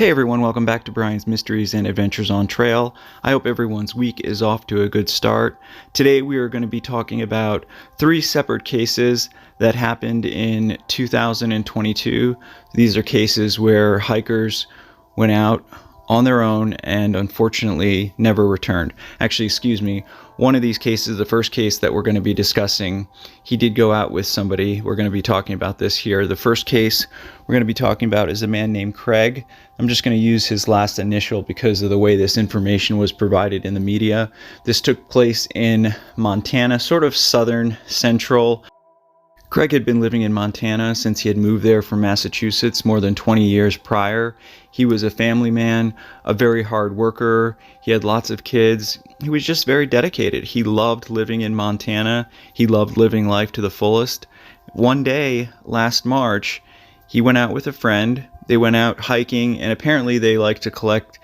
Hey everyone, welcome back to Bryan's Mysteries and Adventures on Trail. I hope everyone's week is off to a good start. Today we are going to be talking about three separate cases that happened in 2022. These are cases where hikers went out on their own and unfortunately never returned. Actually, excuse me, one of these cases, the first case that we're going to be discussing, he did go out with somebody. We're going to be talking about this here. The first case we're going to be talking about is a man named Craig. I'm just going to use his last initial because of the way this information was provided in the media. This took place in Montana, sort of southern central. Craig had been living in Montana since he had moved there from Massachusetts more than 20 years prior. He was a family man, a very hard worker. He had lots of kids. He was just very dedicated. He loved living in Montana. He loved living life to the fullest. One day, last March, he went out with a friend. They went out hiking, and apparently they like to collect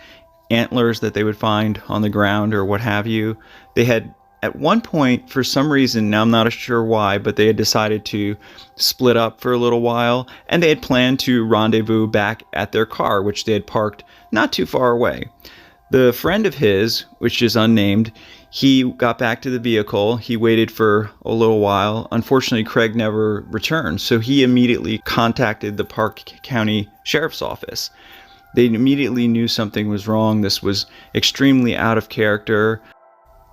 antlers that they would find on the ground or what have you. They had at one point, for some reason, now I'm not sure why, but they had decided to split up for a little while, and they had planned to rendezvous back at their car, which they had parked not too far away. The friend of his, which is unnamed, he got back to the vehicle. He waited for a little while. Unfortunately, Craig never returned, so he immediately contacted the Park County Sheriff's Office. They immediately knew something was wrong. This was extremely out of character.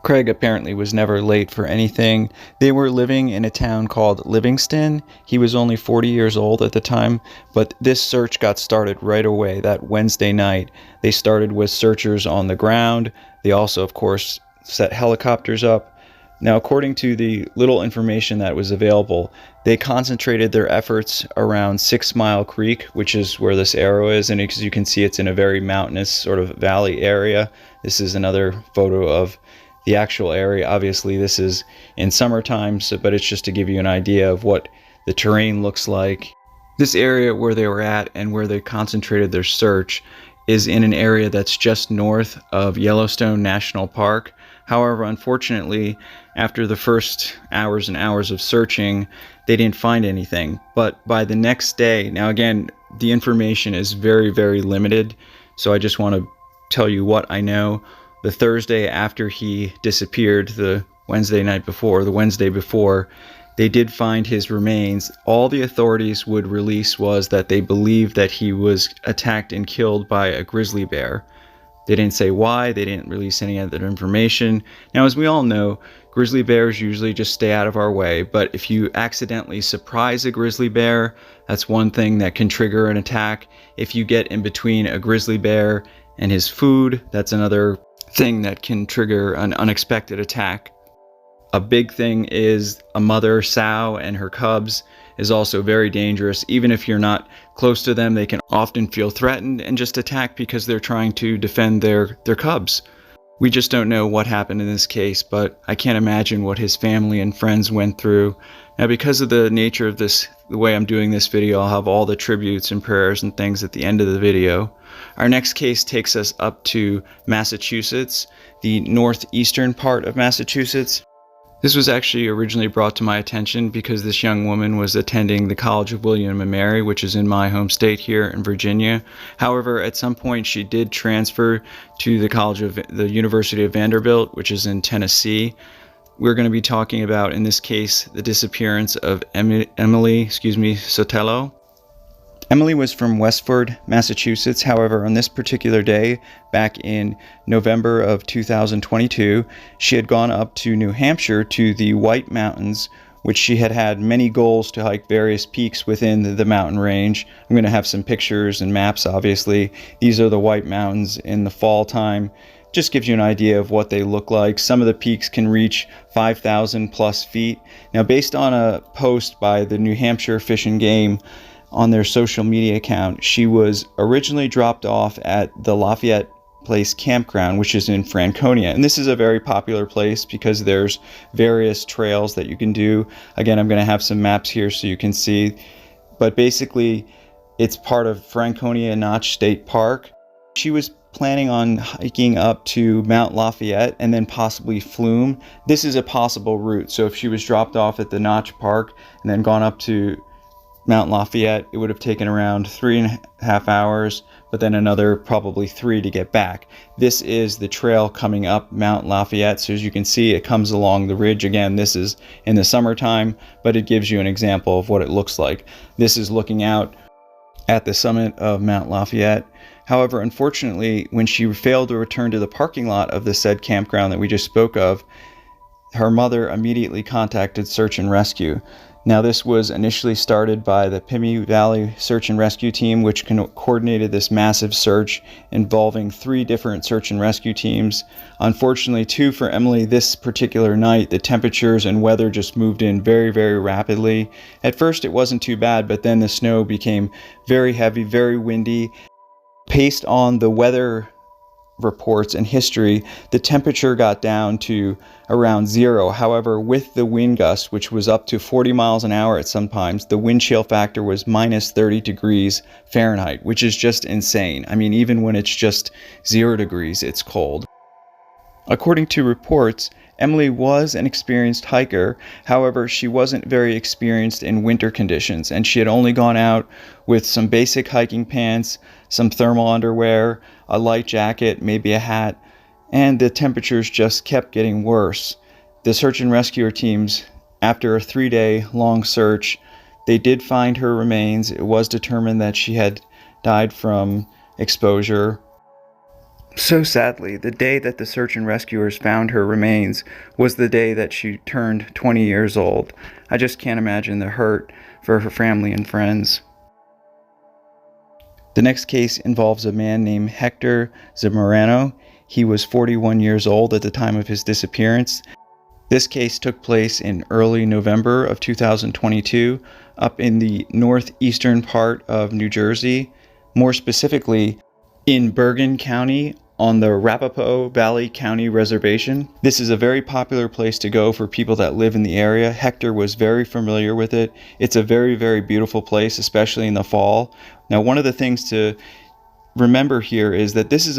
Craig apparently was never late for anything. They were living in a town called Livingston. He was only 40 years old at the time, but this search got started right away that Wednesday night. They started with searchers on the ground. They also, of course, set helicopters up. Now, according to the little information that was available, they concentrated their efforts around 6 Mile Creek, which is where this arrow is, and as you can see, it's in a very mountainous sort of valley area. This is another photo of the actual area. Obviously this is in summertime, but it's just to give you an idea of what the terrain looks like. This area where they were at and where they concentrated their search is in an area that's just north of Yellowstone National Park. However, unfortunately, after the first hours and hours of searching, they didn't find anything. But by the next day, now again, the information is very, very limited, so I just want to tell you what I know. The Thursday after he disappeared, the Wednesday before, they did find his remains. All the authorities would release was that they believed that he was attacked and killed by a grizzly bear. They didn't say why. They didn't release any other information. Now, as we all know, grizzly bears usually just stay out of our way, but if you accidentally surprise a grizzly bear, that's one thing that can trigger an attack. If you get in between a grizzly bear and his food, that's another thing that can trigger an unexpected attack. A big thing is a mother sow and her cubs is also very dangerous. Even if you're not close to them, they can often feel threatened and just attack because they're trying to defend their cubs. We just don't know what happened in this case, but I can't imagine what his family and friends went through. Now, because of the nature of this, the way I'm doing this video, I'll have all the tributes and prayers and things at the end of the video. Our next case takes us up to Massachusetts, the northeastern part of Massachusetts. This was actually originally brought to my attention because this young woman was attending the College of William and Mary, which is in my home state here in Virginia. However, at some point she did transfer to the University of Vanderbilt, which is in Tennessee. We're going to be talking about, in this case, the disappearance of Emily Sotelo. Emily was from Westford, Massachusetts. However, on this particular day, back in November of 2022, she had gone up to New Hampshire to the White Mountains, which she had had many goals to hike various peaks within the mountain range. I'm going to have some pictures and maps, obviously. These are the White Mountains in the fall time. Just gives you an idea of what they look like. Some of the peaks can reach 5,000 plus feet. Now, based on a post by the New Hampshire Fish and Game on their social media account, she was originally dropped off at the Lafayette Place campground, which is in Franconia. And this is a very popular place because there's various trails that you can do. Again, I'm going to have some maps here so you can see. But basically, it's part of Franconia Notch State Park. She was planning on hiking up to Mount Lafayette and then possibly Flume. This is a possible route. So if she was dropped off at the Notch Park and then gone up to Mount Lafayette, it would have taken around 3.5 hours, but then another probably 3 to get back. This is the trail coming up Mount Lafayette. So as you can see, it comes along the ridge. Again, this is in the summertime, but it gives you an example of what it looks like. This is looking out at the summit of Mount Lafayette. However, unfortunately, when she failed to return to the parking lot of the said campground that we just spoke of, her mother immediately contacted search and rescue. Now, this was initially started by the Pymmy Valley Search and Rescue Team, which coordinated this massive search involving 3 different search and rescue teams. Unfortunately, too, for Emily, this particular night, the temperatures and weather just moved in very, very rapidly. At first, it wasn't too bad, but then the snow became very heavy, very windy. Based on the weather reports and history, the temperature got down to around 0. However, with the wind gust, which was up to 40 miles an hour at some times, the wind chill factor was minus 30 degrees Fahrenheit, which is just insane. I mean, even when it's just 0 degrees, it's cold. According to reports, Emily was an experienced hiker. However, she wasn't very experienced in winter conditions, and she had only gone out with some basic hiking pants, some thermal underwear, a light jacket, maybe a hat, and the temperatures just kept getting worse. The search and rescue teams, after a 3-day long search, they did find her remains. It was determined that she had died from exposure. So sadly, the day that the search and rescuers found her remains was the day that she turned 20 years old. I just can't imagine the hurt for her family and friends. The next case involves a man named Hector Zamorano. He was 41 years old at the time of his disappearance. This case took place in early November of 2022 up in the northeastern part of New Jersey, more specifically in Bergen County on the Arapahoe Valley County Reservation. This is a very popular place to go for people that live in the area. Hector was very familiar with it. It's a very, very beautiful place, especially in the fall. Now, one of the things to remember here is that this is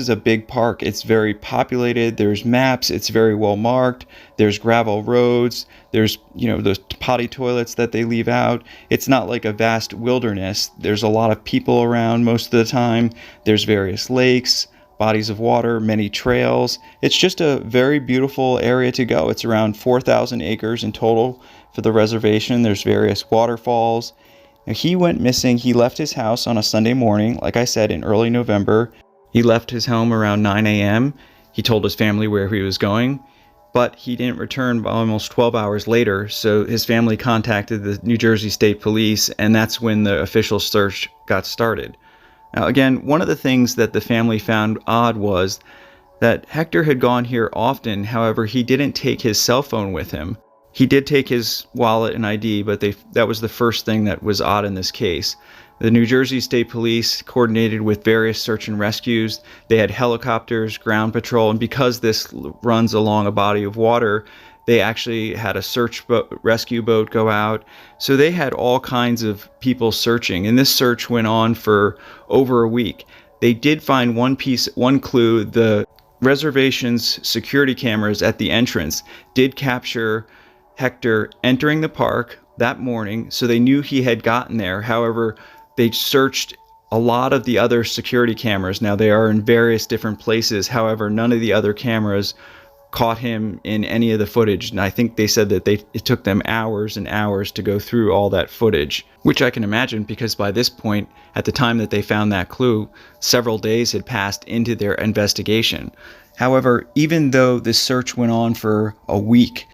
a big park. It's very populated. There's maps. It's very well marked. There's gravel roads. There's, those potty toilets that they leave out. It's not like a vast wilderness. There's a lot of people around most of the time. There's various lakes, bodies of water, many trails. It's just a very beautiful area to go. It's around 4,000 acres in total for the reservation. There's various waterfalls. Now, he went missing. He left his house on a Sunday morning, like I said, in early November. He left his home around 9 a.m. He told his family where he was going, but he didn't return almost 12 hours later, so his family contacted the New Jersey State Police, and that's when the official search got started. Now, again, one of the things that the family found odd was that Hector had gone here often. However, he didn't take his cell phone with him. He did take his wallet and ID, but that was the first thing that was odd in this case. The New Jersey State Police coordinated with various search and rescues. They had helicopters, ground patrol, and because this runs along a body of water, they actually had a rescue boat go out. So they had all kinds of people searching, and this search went on for over a week. They did find one clue. The reservation's security cameras at the entrance did capture Hector entering the park that morning, so they knew he had gotten there. However, they searched a lot of the other security cameras. Now, they are in various different places. However, none of the other cameras caught him in any of the footage. And I think they said that it took them hours and hours to go through all that footage, which I can imagine because by this point, at the time that they found that clue, several days had passed into their investigation. However, even though this search went on for a week,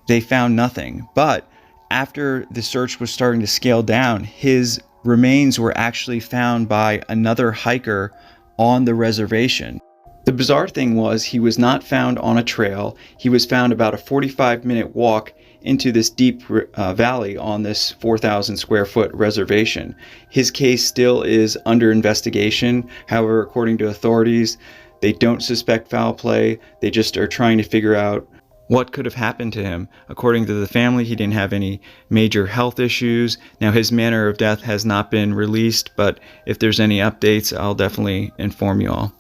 they found nothing. But after the search was starting to scale down, his remains were actually found by another hiker on the reservation. The bizarre thing was he was not found on a trail. He was found about a 45-minute walk into this deep valley on this 4,000 square foot reservation. His case still is under investigation. However, according to authorities, they don't suspect foul play. They just are trying to figure out what could have happened to him. According to the family, he didn't have any major health issues. Now, his manner of death has not been released, but if there's any updates, I'll definitely inform you all.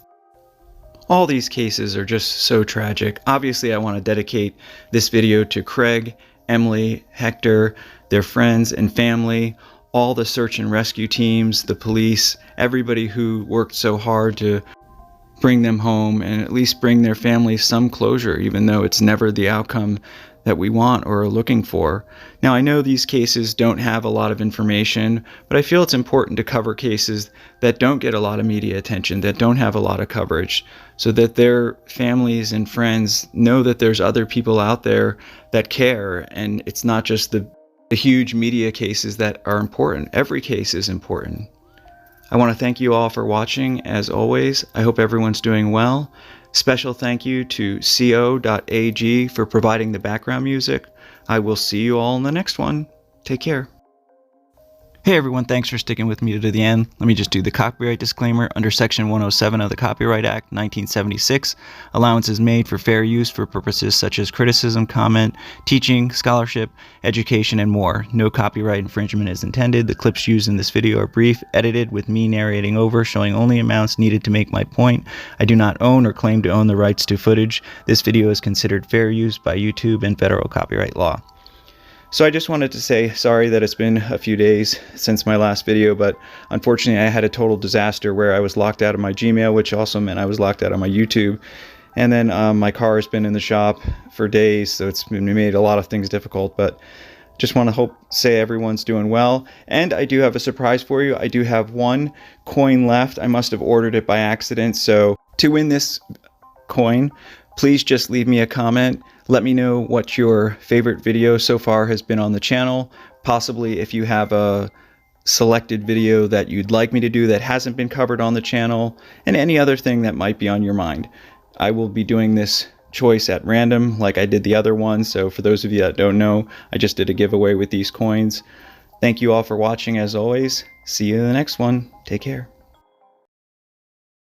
All these cases are just so tragic. Obviously, I want to dedicate this video to Craig, Emily, Hector, their friends and family, all the search and rescue teams, the police, everybody who worked so hard to bring them home and at least bring their families some closure, even though it's never the outcome that we want or are looking for. Now, I know these cases don't have a lot of information, but I feel it's important to cover cases that don't get a lot of media attention, that don't have a lot of coverage, so that their families and friends know that there's other people out there that care, and it's not just the huge media cases that are important. Every case is important. I want to thank you all for watching. As always, I hope everyone's doing well. Special thank you to co.ag for providing the background music. I will see you all in the next one. Take care. Hey everyone, thanks for sticking with me to the end. Let me just do the copyright disclaimer. Under Section 107 of the Copyright Act, 1976, allowance is made for fair use for purposes such as criticism, comment, teaching, scholarship, education, and more. No copyright infringement is intended. The clips used in this video are brief, edited with me narrating over, showing only amounts needed to make my point. I do not own or claim to own the rights to footage. This video is considered fair use by YouTube and federal copyright law. So I just wanted to say sorry that it's been a few days since my last video, but unfortunately I had a total disaster where I was locked out of my Gmail, which also meant I was locked out of my YouTube. And then my car has been in the shop for days, so it's made a lot of things difficult, but just want to say everyone's doing well. And I do have a surprise for you. I do have one coin left. I must have ordered it by accident. So to win this coin, please just leave me a comment. Let me know what your favorite video so far has been on the channel. Possibly if you have a selected video that you'd like me to do that hasn't been covered on the channel, and any other thing that might be on your mind. I will be doing this choice at random like I did the other one, so for those of you that don't know, I just did a giveaway with these coins. Thank you all for watching as always. See you in the next one. Take care.